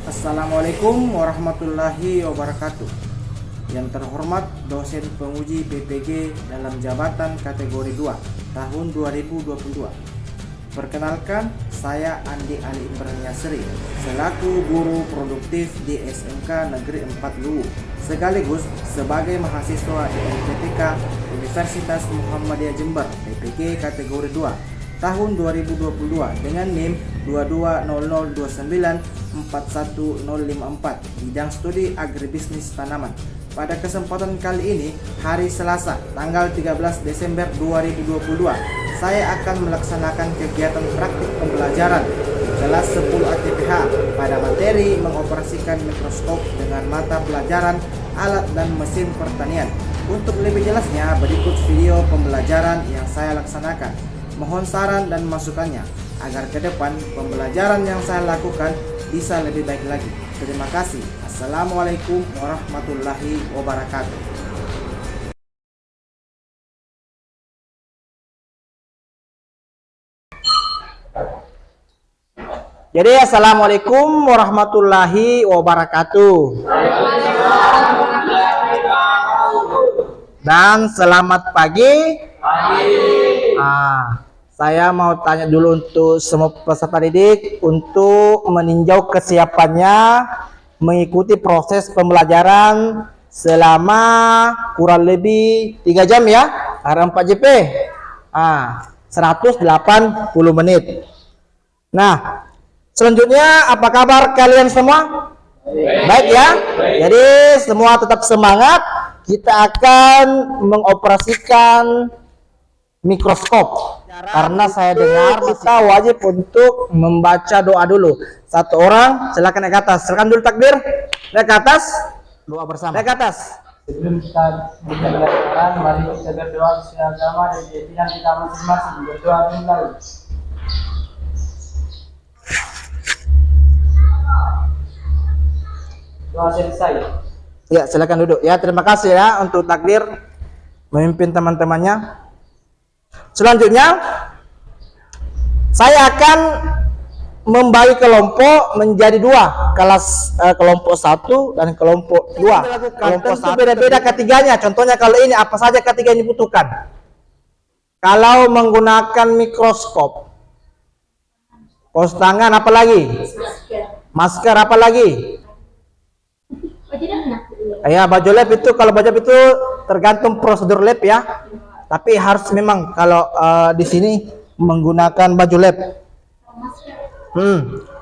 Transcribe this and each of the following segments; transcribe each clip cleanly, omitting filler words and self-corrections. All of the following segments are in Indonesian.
Assalamualaikum warahmatullahi wabarakatuh. Yang terhormat dosen penguji PPG dalam jabatan kategori 2 tahun 2022. Perkenalkan, saya Andi Ali Imran Yasri selaku guru produktif di SMK Negeri 4 Luwu, sekaligus sebagai mahasiswa di LPTK Universitas Muhammadiyah Jember PPG kategori 2 tahun 2022 dengan NIM 2200294154 bidang studi agribisnis tanaman. Pada kesempatan kali ini, hari Selasa, tanggal 13 Desember 2022, saya akan melaksanakan kegiatan praktik pembelajaran kelas 10 ATPH pada materi mengoperasikan mikroskop dengan mata pelajaran alat dan mesin pertanian. Untuk lebih jelasnya, berikut video pembelajaran yang saya laksanakan. Mohon saran dan masukannya agar ke depan pembelajaran yang saya lakukan bisa lebih baik lagi. Terima kasih. Assalamualaikum warahmatullahi wabarakatuh. Jadi assalamualaikum warahmatullahi wabarakatuh. Dan selamat pagi. Saya mau tanya dulu untuk semua peserta didik untuk meninjau kesiapannya mengikuti proses pembelajaran selama kurang lebih 3 jam ya, karena 4 JP 180 menit. Nah, selanjutnya apa kabar kalian semua? Baik ya. Jadi semua tetap semangat. Kita akan mengoperasikan mikroskop. Karena saya dengar kita wajib untuk membaca doa dulu. Satu orang silakan naik ke atas. Silakan dulu takbir. Naik ke atas. Doa bersama. Naik ke atas. Sebelum kita belajaran, mari kita berdoa sesuai agama dan keyakinan kita masing-masing. Berdoa dimulai. Doa selesai. Ya, silakan duduk. Ya, terima kasih ya untuk takbir memimpin teman-temannya. Selanjutnya, saya akan membagi kelompok menjadi 2, kelas kelompok 1 dan kelompok 2. Kelompok 1 beda-beda ketiganya. Contohnya kalau ini apa saja ketiga yang dibutuhkan. Kalau menggunakan mikroskop, pos tangan apa lagi? Masker apa lagi? Ya, baju lab itu kalau baju lab itu tergantung prosedur lab ya. Tapi harus memang kalau di sini menggunakan baju lab.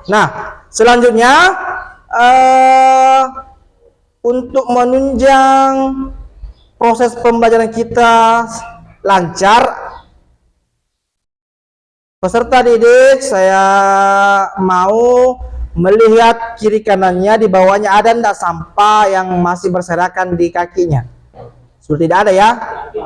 Nah, selanjutnya untuk menunjang proses pembelajaran kita lancar, peserta didik saya mau melihat kiri kanannya, di bawahnya ada enggak sampah yang masih berserakan di kakinya. Sudah tidak ada ya.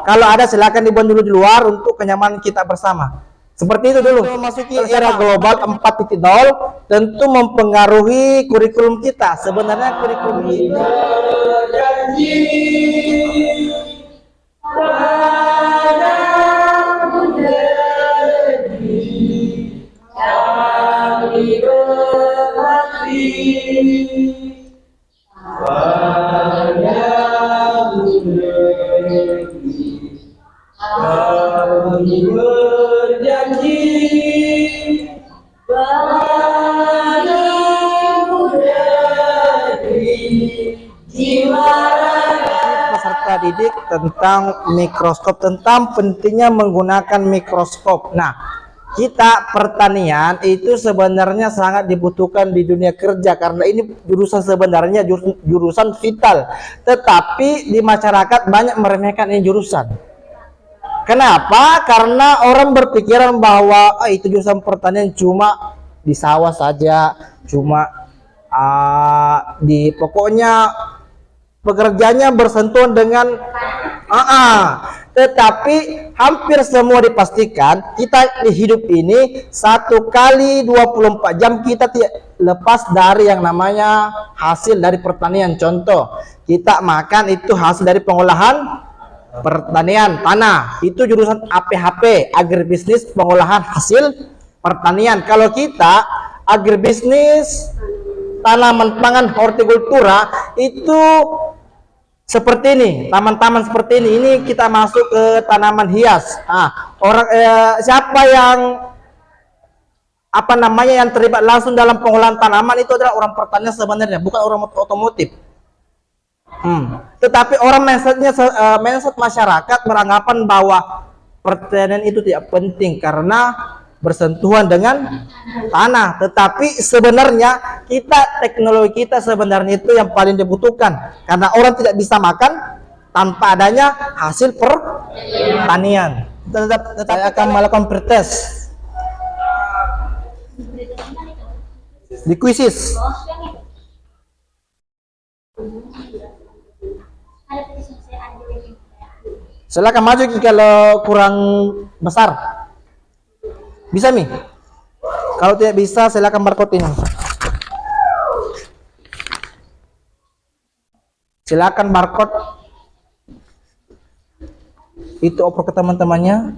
Kalau ada silakan dibuang dulu di luar untuk kenyamanan kita bersama. Seperti itu dulu. Memasuki era global 4.0 tentu mempengaruhi kurikulum kita. Sebenarnya kurikulum ini peserta didik tentang mikroskop, tentang pentingnya menggunakan mikroskop. Nah, kita pertanian itu sebenarnya sangat dibutuhkan di dunia kerja karena ini jurusan sebenarnya jurusan vital, tetapi di masyarakat banyak meremehkan ini jurusan. Kenapa? Karena orang berpikiran bahwa itu jurusan pertanian cuma di sawah saja, cuma pokoknya pekerjaannya bersentuhan dengan tetapi hampir semua dipastikan kita di hidup ini 1 kali 24 jam kita tidak lepas dari yang namanya hasil dari pertanian. Contoh, kita makan itu hasil dari pengolahan pertanian tanah, itu jurusan APHP, agribisnis pengolahan hasil pertanian. Kalau kita agribisnis tanaman pangan hortikultura itu seperti ini, taman-taman seperti ini. Ini kita masuk ke tanaman hias. Siapa yang yang terlibat langsung dalam pengolahan tanaman itu adalah orang pertanian sebenarnya, bukan orang otomotif. Tetapi orang mindset masyarakat beranggapan bahwa pertanian itu tidak penting karena bersentuhan dengan tanah. Tetapi sebenarnya teknologi kita sebenarnya itu yang paling dibutuhkan, karena orang tidak bisa makan tanpa adanya hasil pertanian. Tetapi saya akan melakukan pretest di kuisis. Silakan maju kalau kurang besar. Bisa Mi? Kalau tidak bisa silakan barcode ini. Silakan barcode. Itu oper ke teman-temannya.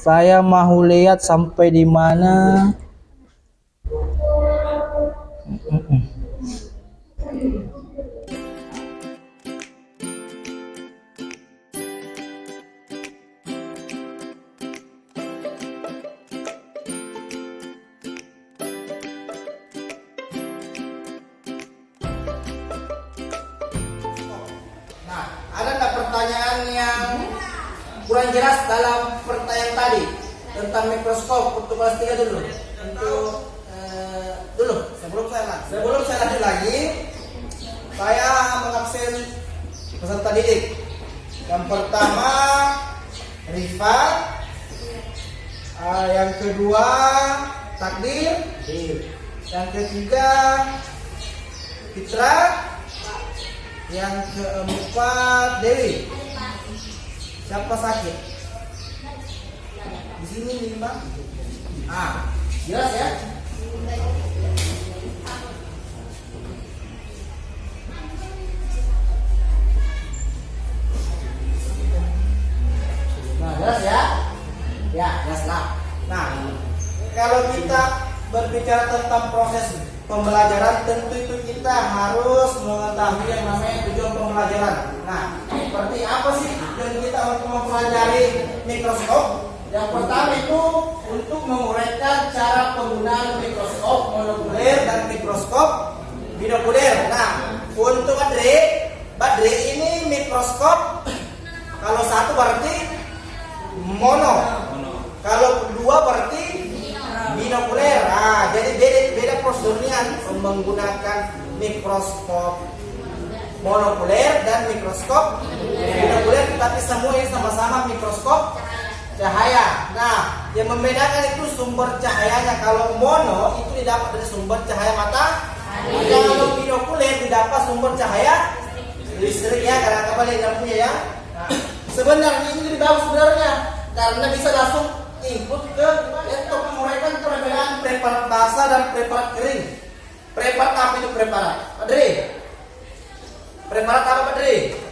Saya mau lihat sampai di mana. Ada nggak pertanyaan yang kurang jelas dalam pertanyaan tadi tentang mikroskop untuk kelas 3 dulu? Sebelum saya lanjut lagi, saya mengabsen peserta didik. Yang pertama Rifa, yang kedua Takdir, yang ketiga Fitra, yang keempat Dewi. Siapa sakit? Di sini nih Bang. Jelas ya? Nah, jelas ya? Ya, jelas lah. Nah, kalau kita berbicara tentang proses pembelajaran, tentu itu kita harus mengetahui yang namanya tujuan pembelajaran. Nah, seperti apa sih tujuan kita untuk mempelajari mikroskop? Yang pertama itu untuk menguraikan cara penggunaan mikroskop monokuler dan mikroskop binokuler. Nah, untuk Badri ini mikroskop kalau satu berarti mono, kalau dua berarti binokuler. Jadi beda prosedurnya menggunakan mikroskop monokuler dan mikroskop binokuler, tetapi semuanya sama-sama mikroskop cahaya. Nah, yang membedakan itu sumber cahayanya. Kalau mono itu didapat dari sumber cahaya matahari, kalau binokuler didapat sumber cahaya listrik ya, karena kembali lampunya ya. Nah, sebenarnya ini lebih bagus sebenarnya karena bisa langsung input ke laptop, menguraikan perbedaan preparat basah dan preparat kering. Preparat apa itu preparat? Padre, preparat apa Padre?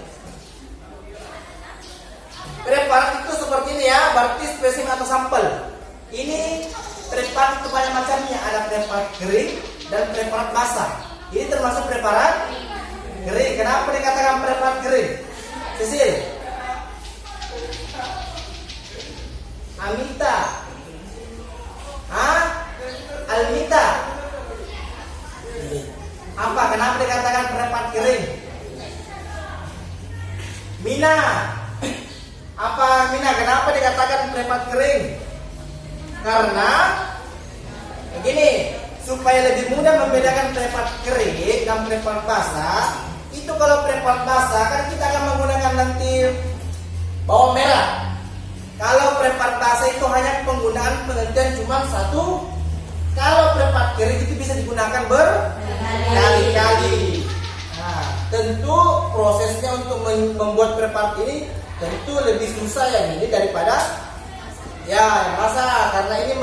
Preparat itu seperti ini ya, berarti spesimen atau sampel. Ini preparat itu banyak macamnya, ada preparat kering dan preparat basah. Ini termasuk preparat kering. Kenapa dikatakan preparat kering? Sisil, Amita, Almita. Apa? Kenapa dikatakan preparat kering? Mina. Apa Mina? Kenapa dikatakan preparat kering? Karena begini, supaya lebih mudah membedakan preparat kering dan preparat basah. Itu kalau preparat basah kan kita akan menggunakan nanti bawang merah. Kalau preparat basah itu hanya penggunaan penelitian cuma satu. Kalau preparat kering itu bisa digunakan berkali-kali. Nah, tentu prosesnya untuk membuat preparat ini tentu lebih susah yang ini daripada yang basah, karena ini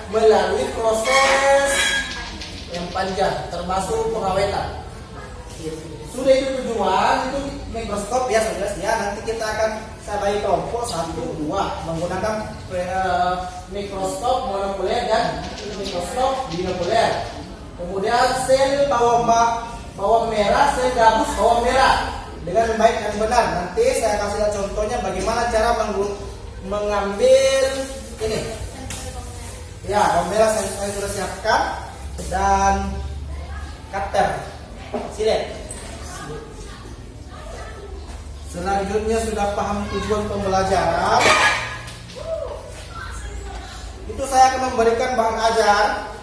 melalui proses yang panjang termasuk pengawetan. sudah itu tujuan itu mikroskop ya saudara ya. Nanti kita akan saya bagi kelompok 1, 2 menggunakan mikroskop monokuler dan mikroskop binokuler. Kemudian sel bawang merah, sel gabus bawang merah dengan baik dan benar. Nanti saya kasih lihat contohnya bagaimana cara mengambil ini. Ya, bawang merah saya sudah siapkan dan cutter, silet. Selanjutnya sudah paham tujuan pembelajaran. Itu saya akan memberikan bahan ajar.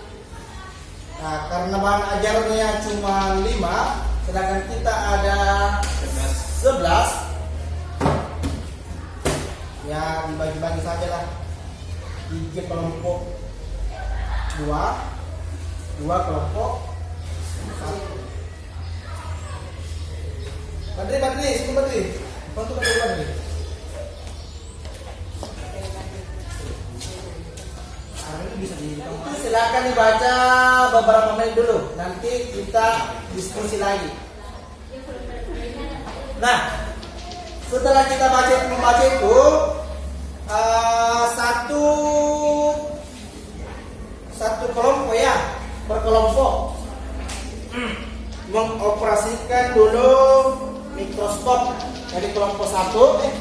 Nah, karena bahan ajarnya cuma 5, sedangkan kita ada 11. Ya, dibagi-bagi saja lah. 3 kelompok 2 kelompok 1. Badri, sini Badri. Bantu Badri. Itu silakan dibaca beberapa menit dulu. Nanti kita diskusi lagi. Nah, setelah kita membaca itu satu kelompok ya, per kelompok mengoperasikan dulu mikroskop. Jadi kelompok 1,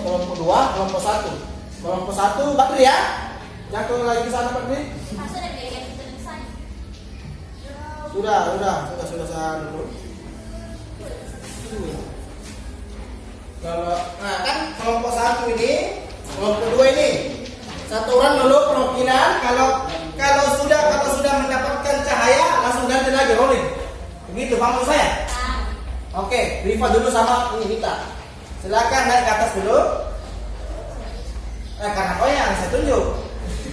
kelompok 2, kelompok 1. Kelompok 1 Badri ya. Jangan turun lagi ke sana Badri. Sudah saya dulu. Kalau kan kelompok 1 ini, kelompok 2 ini. Satu orang dulu perokilan, kalau sudah mendapatkan cahaya langsung ganti lagi rolling. Begitu maksud saya. Oke, Rifa dulu sama ini Rita. Silakan naik ke atas dulu. Karena kau yang saya tunjuk.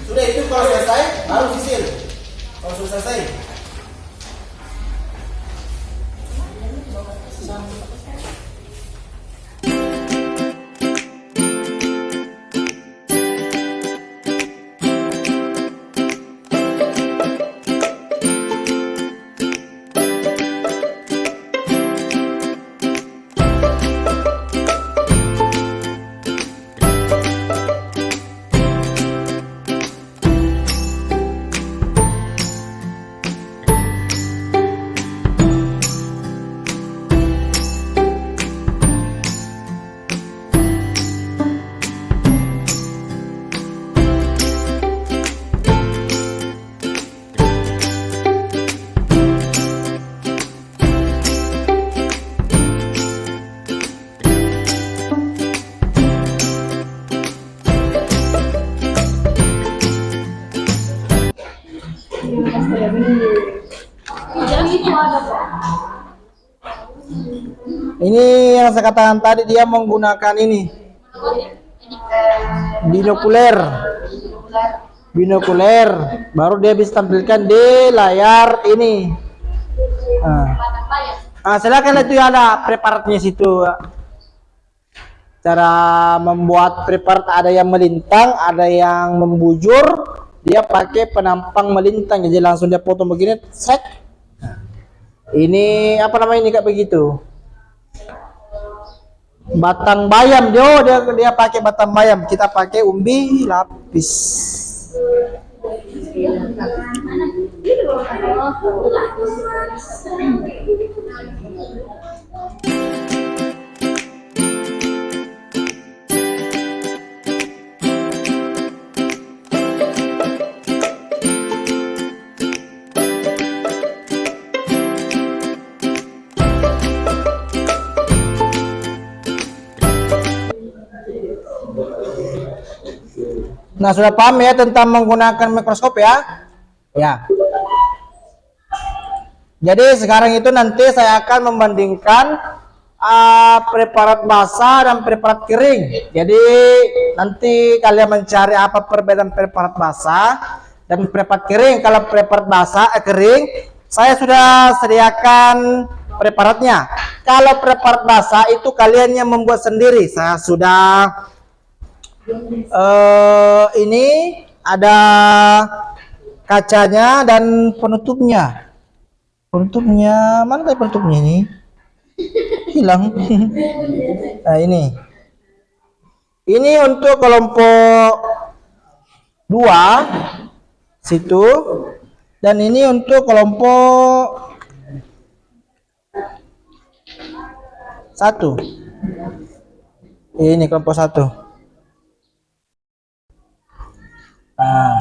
Sudah itu kalau selesai baru sisil. Kalau sudah selesai. Ini yang saya katakan tadi, dia menggunakan ini binokuler, baru dia bisa tampilkan di layar ini. Silakan, itu ada preparatnya situ. Cara membuat preparat ada yang melintang, ada yang membujur. Dia pakai penampang melintang, jadi langsung dia potong begini, set. Ini apa namanya ini kayak begitu? Batang bayam, dia pakai batang bayam. Kita pakai umbi lapis. Nah, sudah paham ya tentang menggunakan mikroskop ya? Ya. Jadi sekarang itu nanti saya akan membandingkan preparat basah dan preparat kering. Jadi nanti kalian mencari apa perbedaan preparat basah dan preparat kering. Kalau preparat basah kering, saya sudah sediakan preparatnya. Kalau preparat basah itu kalian yang membuat sendiri. Saya sudah ini ada kacanya dan penutupnya. Penutupnya mana tadi penutupnya ini? Hilang. Nah, ini untuk kelompok 2 situ, dan ini untuk kelompok 1. Ini kelompok 1. Nah,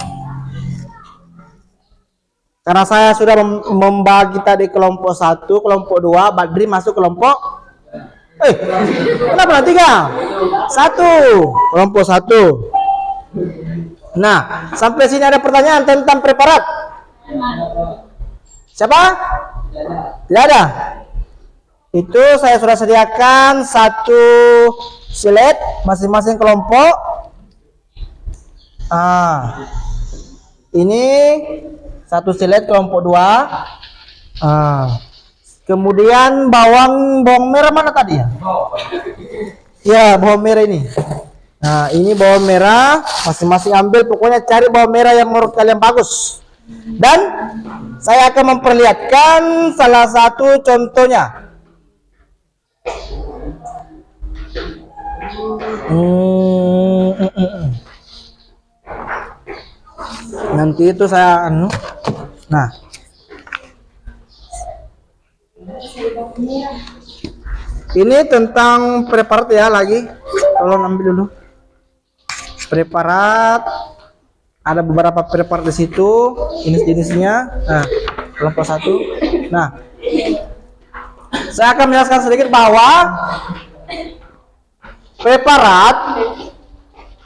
karena saya sudah membagi tadi kelompok 1, kelompok 2, Badri masuk kelompok kenapa nanti kan? 1, kelompok 1. Nah, sampai sini ada pertanyaan tentang preparat? Siapa? Tidak ada. Itu saya sudah sediakan 1 slide masing-masing kelompok. Ini 1 slide kelompok 2. Kemudian bawang merah mana tadi ya? Ya, bawang merah ini. Nah, ini bawang merah, masing-masing ambil, pokoknya cari bawang merah yang menurut kalian bagus. Dan saya akan memperlihatkan salah satu contohnya. Nanti itu saya nah, ini tentang preparat ya, lagi tolong ambil dulu preparat. Ada beberapa preparat di situ, ini jenisnya. Nah, kelompok 1. Nah, saya akan menjelaskan sedikit bahwa preparat,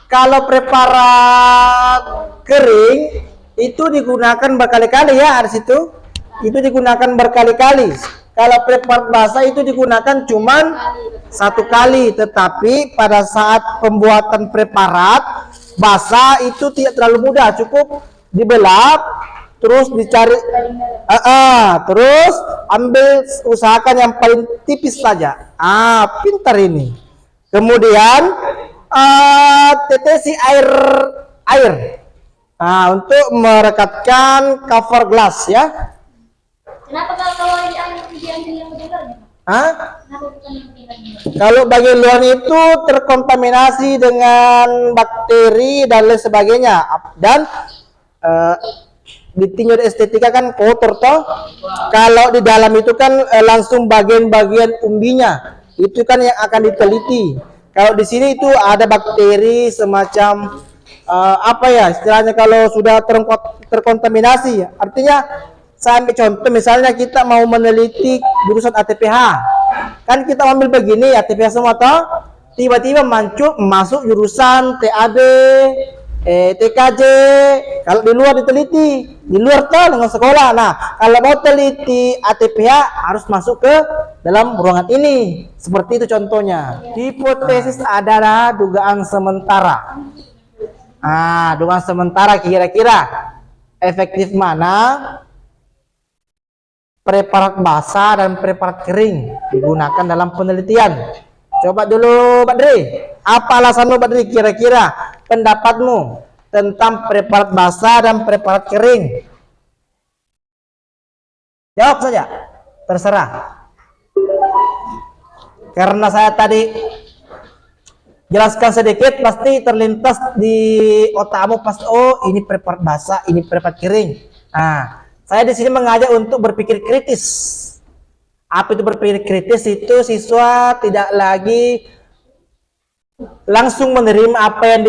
kalau preparat kering itu digunakan berkali-kali ya, di situ itu digunakan berkali-kali. Kalau preparat basah itu digunakan cuman 1 kali, tetapi pada saat pembuatan preparat basah itu tidak terlalu mudah, cukup dibelap terus dicari terus ambil, usahakan yang paling tipis saja. Pintar ini. Kemudian tetesi air untuk merekatkan cover glass ya. Kenapa kalau diambil yang benar? Kalau bagian luar itu terkontaminasi dengan bakteri dan lain sebagainya, dan ditinjau di estetika kan kotor toh. Kalau di dalam itu kan langsung bagian-bagian umbinya itu kan yang akan diteliti. Kalau di sini itu ada bakteri semacam istilahnya, kalau sudah terkontaminasi, artinya saya ambil contoh, misalnya kita mau meneliti jurusan ATPH, kan kita ambil begini ATPH semua toh, tiba-tiba masuk jurusan TAB, TKJ. Kalau di luar diteliti, di luar toh dengan sekolah. Nah, kalau mau teliti ATPH harus masuk ke dalam ruangan ini. Seperti itu contohnya. Hipotesis adalah dugaan sementara. Dugaan sementara kira-kira efektif mana preparat basah dan preparat kering digunakan dalam penelitian. Coba dulu Badri, apa alasanmu Badri, kira-kira pendapatmu tentang preparat basah dan preparat kering? Jawab saja, terserah. Karena saya tadi jelaskan sedikit, pasti terlintas di otakmu pasti, oh ini preparat basah, ini preparat kering. Saya di sini mengajak untuk berpikir kritis. Apa itu berpikir kritis? Itu siswa tidak lagi langsung menerima apa yang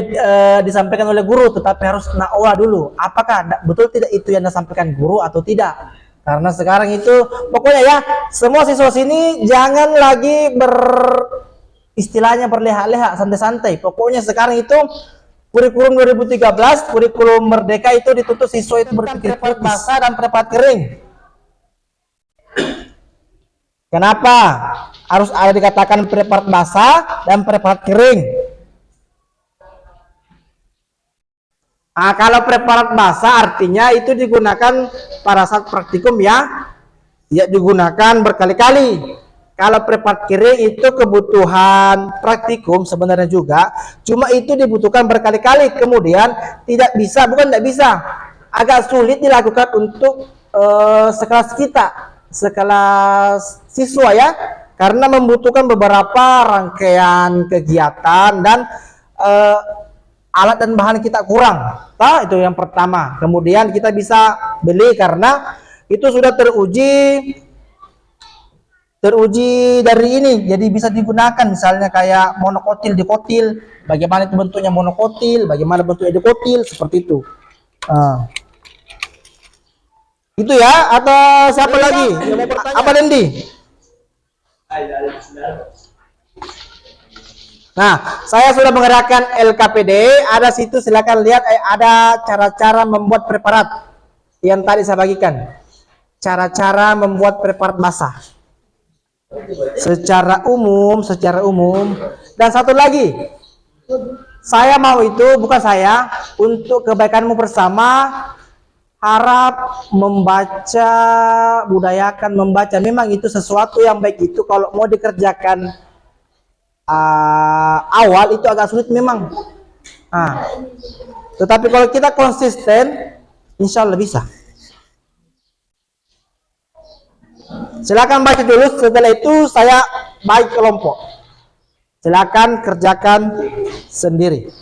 disampaikan oleh guru, tetapi harus naolah dulu. Apakah betul tidak itu yang disampaikan guru atau tidak? Karena sekarang itu pokoknya ya, semua siswa sini jangan lagi istilahnya berleha-leha, santai-santai. Pokoknya sekarang itu kurikulum 2013, kurikulum merdeka itu dituntut siswa itu berpikir preparat basah dan preparat kering. Kenapa harus ada dikatakan preparat basah dan preparat kering? Kalau preparat basah artinya itu digunakan pada saat praktikum ya digunakan berkali-kali. Kalau preparat kering itu kebutuhan praktikum sebenarnya juga, cuma itu dibutuhkan berkali-kali, kemudian bukan tidak bisa, agak sulit dilakukan untuk sekelas kita, sekelas siswa ya, karena membutuhkan beberapa rangkaian kegiatan dan alat dan bahan kita kurang. Nah, itu yang pertama. Kemudian kita bisa beli karena itu sudah teruji dari ini, jadi bisa digunakan. Misalnya kayak monokotil, dikotil, bagaimana itu bentuknya monokotil, bagaimana bentuknya dikotil, seperti itu. Itu ya, atau siapa lagi? Apa Dendi? Nah, saya sudah mengerahkan LKPD, ada situ, silakan lihat, ada cara-cara membuat preparat yang tadi saya bagikan. Cara-cara membuat preparat basah. Secara umum. Dan satu lagi, saya mau itu, bukan saya, untuk kebaikanmu bersama, harap membaca, budayakan membaca. Memang itu sesuatu yang baik, itu kalau mau dikerjakan awal itu agak sulit memang. Tetapi kalau kita konsisten, insya Allah bisa. Silakan baca dulu, setelah itu saya bagi kelompok. Silakan kerjakan sendiri.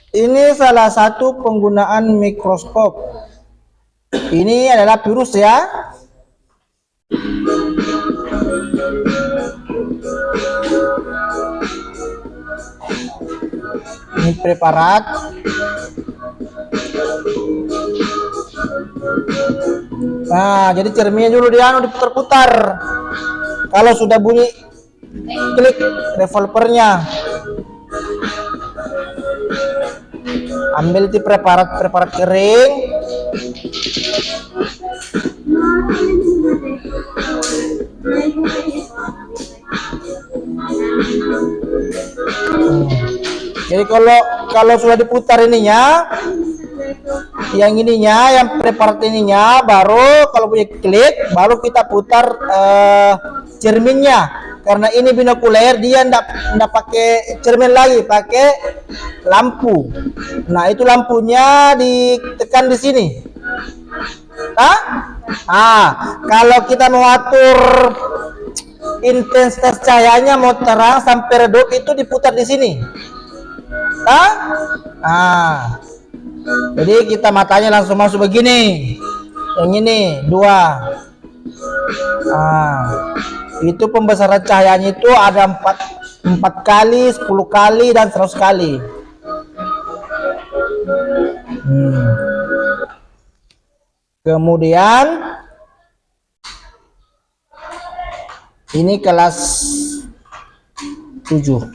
Ini salah satu penggunaan mikroskop. Ini adalah virus ya. Ini preparat. Nah, jadi cerminnya dulu diputar-putar. Kalau sudah bunyi, klik revolvernya. Ambil di preparat kering. Jadi kalau sudah diputar ininya, yang preparat ininya, baru kalau punya klik, baru kita putar cerminnya. Karena ini binokuler, dia ndak pakai cermin lagi, pakai lampu. Nah, itu lampunya ditekan di sini. Kalau kita mau atur intensitas cahayanya, mau terang sampai redup, itu diputar di sini. Jadi kita matanya langsung masuk begini. Yang ini 2. Itu pembesaran cahayanya itu ada 4 kali, 10 kali, dan 100 kali. Kemudian ini kelas 7.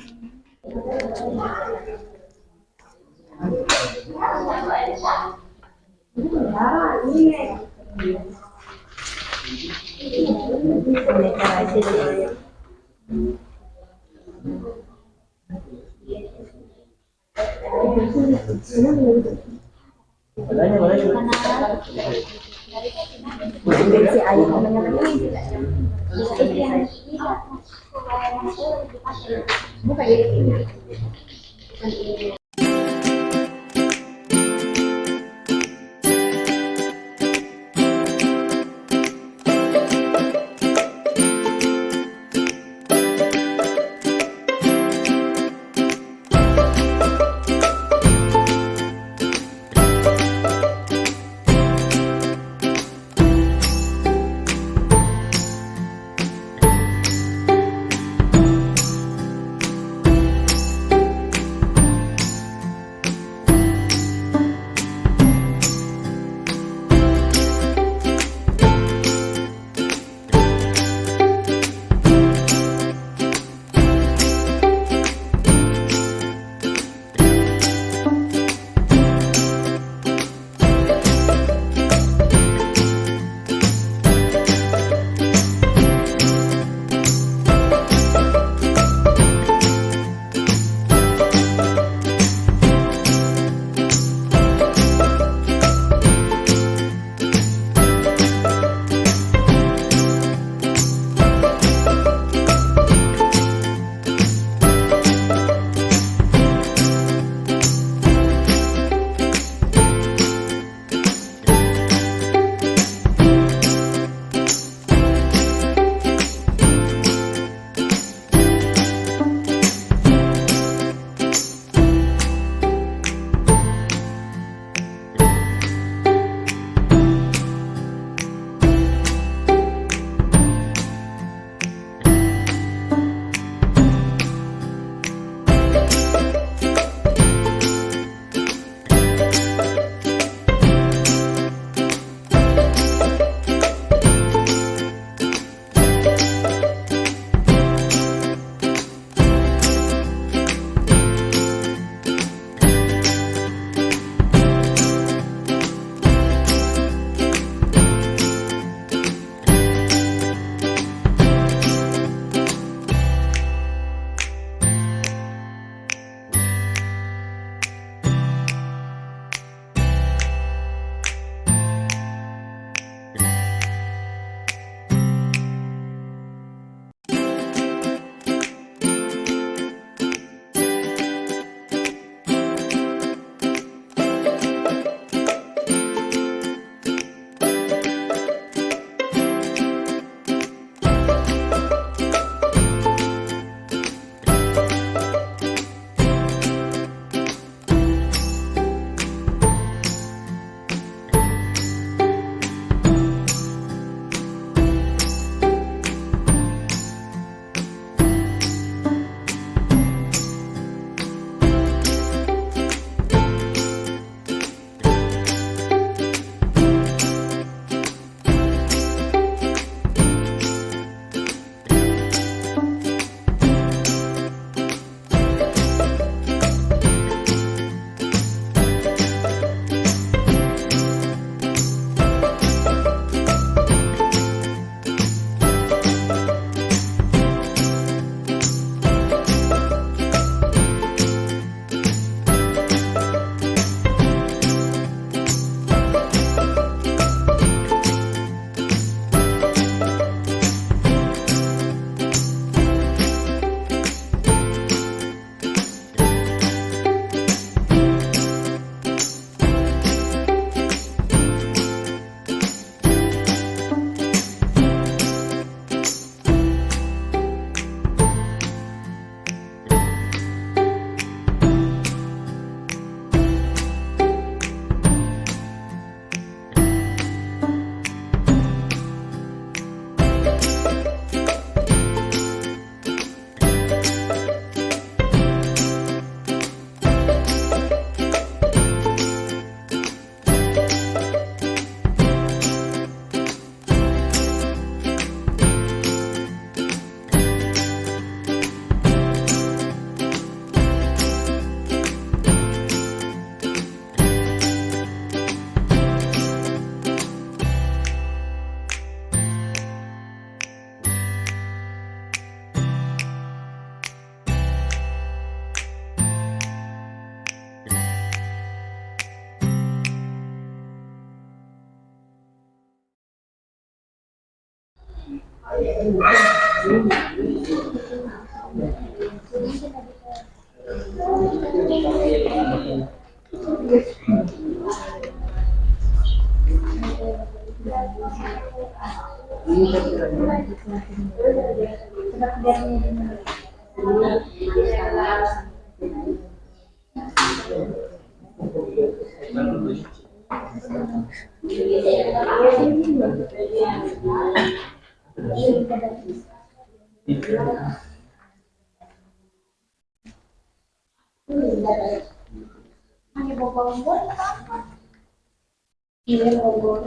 Hanya bobol-bobol apa? Iya, bobol.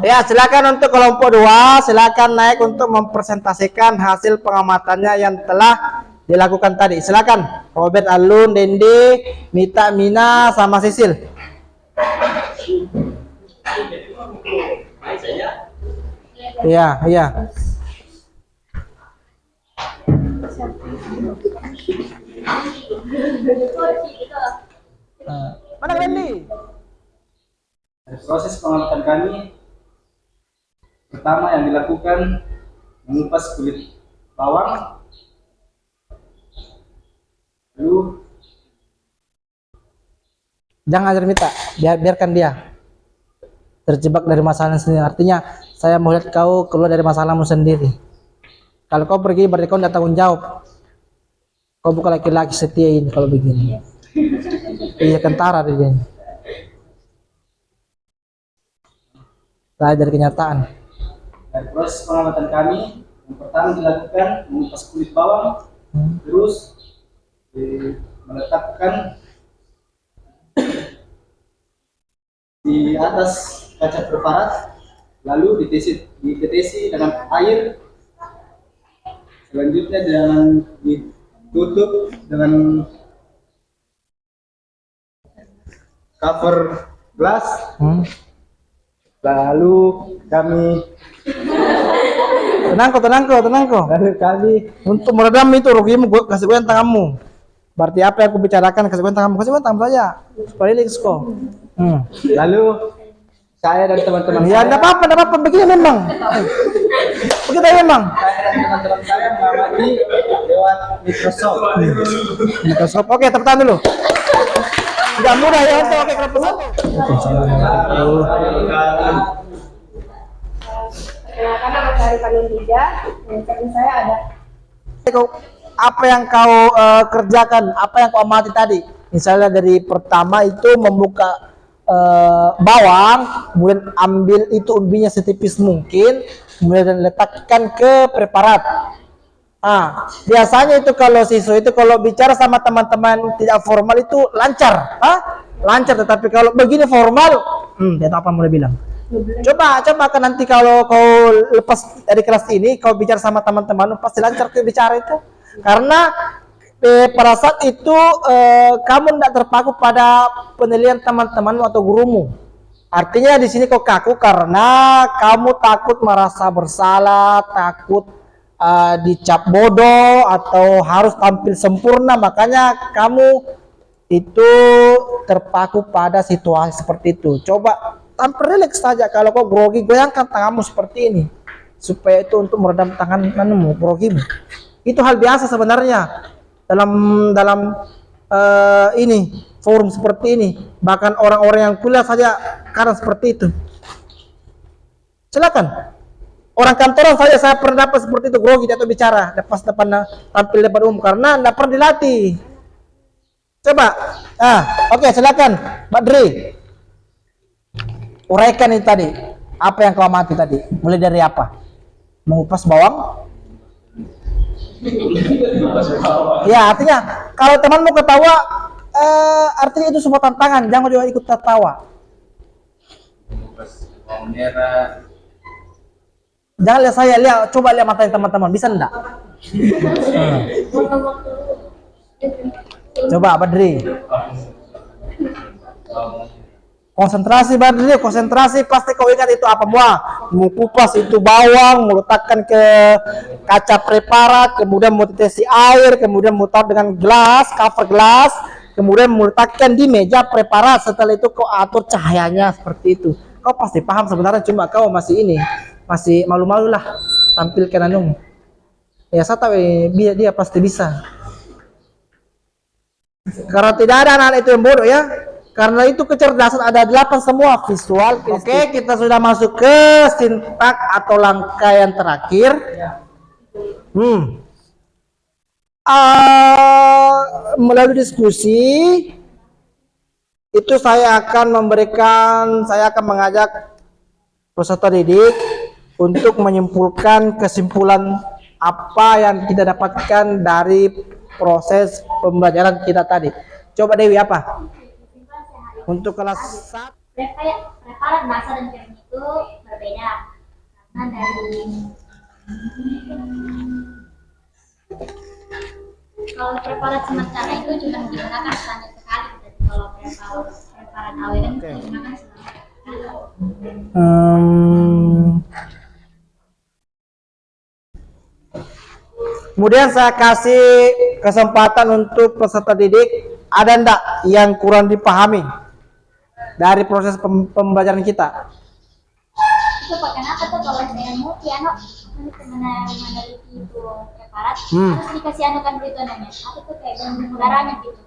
Ya, silakan untuk kelompok 2, silakan naik untuk mempresentasikan hasil pengamatannya yang telah dilakukan tadi. Silakan, Robert, Alun, Dende, Mita, Mina, sama Sisil. Iya, iya. Mana Randy? Dari proses pengamatan kami, pertama yang dilakukan mengupas kulit bawang, lalu Jangan ajar Mita, biarkan dia terjebak dari masalahnya sendiri. Artinya saya mau lihat kau keluar dari masalahmu sendiri. Kalau kau pergi berarti kau tidak tanggung jawab. Kau bukan laki-laki setia ini kalau begini. Iya, kentara dia. Saya dari kenyataan. dari proses pengamatan kami, yang pertama dilakukan mengupas kulit bawang, terus meletakkan di atas kaca perparat, lalu ditetesi dengan air, selanjutnya dengan ditutup dengan cover gelas, lalu kami Tenang kok. lalu kami Untuk meredam itu rugimu, gue kasih gue tanganmu. Berarti apa yang aku bicarakan kasih gue tanganmu saja. Supaya relax kok. lalu saya dan teman-teman Ya enggak apa-apa, begini memang. Begitu memang. saya dan teman-teman saya mengamati lewat Microsoft. Microsoft. Oke, tepuk tangan dulu. Tidak mudah ya untuk oke kelompok 1. Perkenalkan nama saya Arifan Nurhija. Yang saya ada Apa yang kau kerjakan, apa yang kau amati tadi? Misalnya dari pertama itu membuka bawang, kemudian ambil itu umbinya setipis mungkin, kemudian letakkan ke preparat. Biasanya itu kalau siswa itu kalau bicara sama teman-teman tidak formal itu lancar, lancar. Tetapi kalau begini formal, dia tahu apa mau bilang. Coba kan nanti kalau kau lepas dari kelas ini, kau bicara sama teman-teman pasti lancar ke bicara itu. Karena pada saat itu kamu tidak terpaku pada penilaian teman-temanmu atau gurumu. Artinya di sini kau kaku karena kamu takut merasa bersalah, takut dicap bodoh atau harus tampil sempurna, makanya kamu itu terpaku pada situasi seperti itu. Coba tampil rileks saja. Kalau kau grogi, goyangkan tanganmu seperti ini supaya itu untuk meredam tanganmu, grogimu. Itu hal biasa sebenarnya dalam ini forum seperti ini. Bahkan orang-orang yang kuliah saja kadang seperti itu. Silakan. Orang kantoran saja saya pernah dapat seperti itu, grogi atau bicara pas depan tampil depan umum karena tidak pernah dilatih. Coba, oke, silakan, Mbak Dri. Uraikan itu tadi, apa yang kau amati tadi? Mulai dari apa? Mengupas bawang? Ya, artinya kalau temanmu ketawa, artinya itu sebuah tantangan, jangan juga ikut tertawa. Mengupas bawang merah. Jangan lihat saya, coba lihat matanya teman-teman, bisa enggak? Coba Badri. Konsentrasi Badri, konsentrasi, pasti kau ingat itu apa semua. mengupas itu bawang, meletakkan ke kaca preparat, kemudian menetesi air, kemudian taruh dengan gelas, cover gelas, kemudian meletakkan di meja preparat. Setelah itu kau atur cahayanya seperti itu. Kau pasti paham sebenarnya, cuma kau masih malu-malu lah tampilkan anung. Ya saya tahu dia pasti bisa. Karena tidak ada anak itu yang bodoh ya. Karena itu kecerdasan ada 8 semua visual. Oke, kita sudah masuk ke sintak atau langkah yang terakhir. Melalui diskusi itu saya akan mengajak peserta didik untuk menyimpulkan kesimpulan apa yang kita dapatkan dari proses pembelajaran kita tadi. Coba Dewi, apa? Untuk kelas 1. Preparat basah dan kering itu berbeda karena dari kalau preparat sementara itu cuma digunakan sekali. Dan kalau preparat awet kan digunakan selama. Kemudian saya kasih kesempatan untuk peserta didik, ada enggak yang kurang dipahami dari proses pembelajaran kita? Itu kenapa tuh kalau saya mau piano meneliti itu preparat harus dikasih anukan berita namanya apa tuh kayak gelembung udaranya gitu.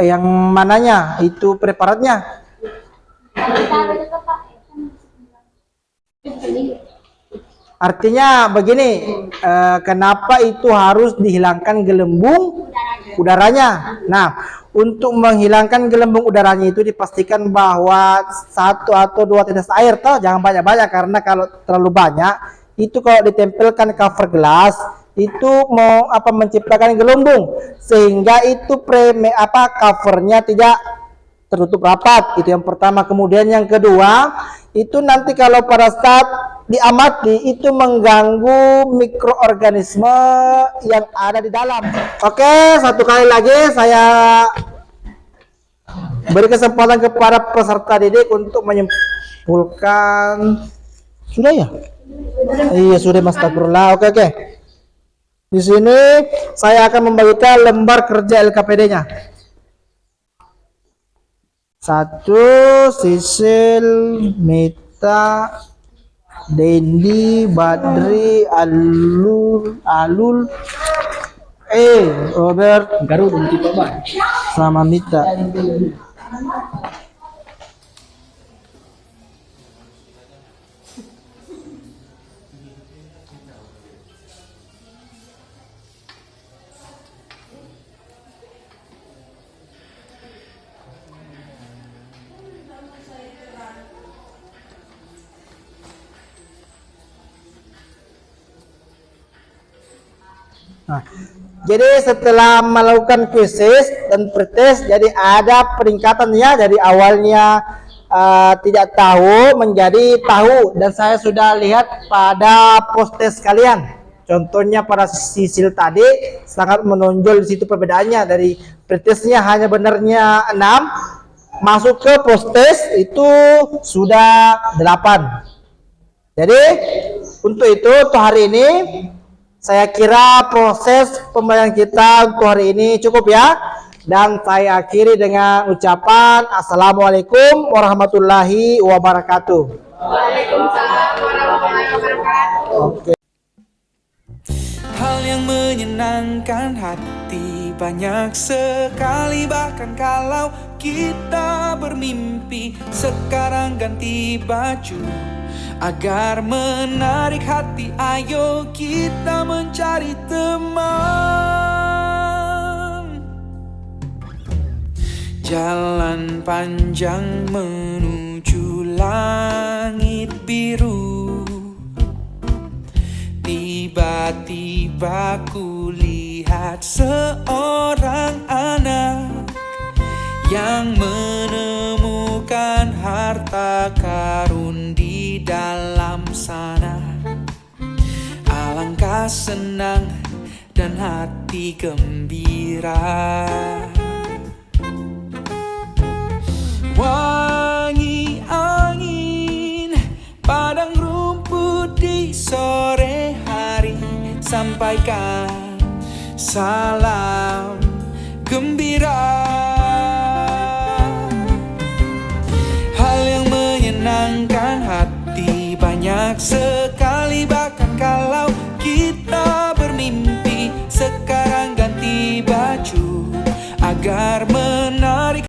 Yang mananya itu preparatnya? Kalau ditaruh itu Pak Artinya begini, kenapa itu harus dihilangkan gelembung udaranya? Nah, untuk menghilangkan gelembung udaranya itu dipastikan bahwa 1 atau 2 tetes air, toh jangan banyak-banyak, karena kalau terlalu banyak itu kalau ditempelkan cover gelas itu menciptakan gelembung, sehingga itu covernya tidak tertutup rapat. Itu yang pertama. Kemudian yang kedua, itu nanti kalau pada saat diamati itu mengganggu mikroorganisme yang ada di dalam. Oke, satu kali lagi saya beri kesempatan kepada peserta didik untuk menyimpulkan. Sudah ya? Iya sudah, Mas Astagfirullah. Oke. Di sini saya akan membagikan lembar kerja LKPD-nya. 1 Sisil, Mita, Dendi, Badri, Alul, Robert, sama Mita. Nah, jadi setelah melakukan kuisis dan pretest, jadi ada peningkatannya dari awalnya tidak tahu menjadi tahu, dan saya sudah lihat pada post-test kalian. Contohnya pada Sisil tadi sangat menonjol di situ perbedaannya, dari pretestnya hanya benarnya 6, masuk ke post-test itu sudah 8. Jadi untuk itu untuk hari ini saya kira proses pembelajaran kita untuk hari ini cukup ya. Dan saya akhiri dengan ucapan Assalamualaikum warahmatullahi wabarakatuh. Waalaikumsalam warahmatullahi wabarakatuh. Oke. Hal yang menyenangkan hati banyak sekali, bahkan kalau kita bermimpi. Sekarang ganti baju agar menarik hati, ayo kita mencari teman. Jalan panjang menuju langit biru. Tiba-tiba ku lihat seorang anak yang menemukan harta karun di dalam sana. Alangkah senang dan hati gembira. Wangi angin padang rumput sore hari sampaikan salam gembira. Hal yang menyenangkan hati banyak sekali, bahkan kalau kita bermimpi sekarang ganti baju agar menarik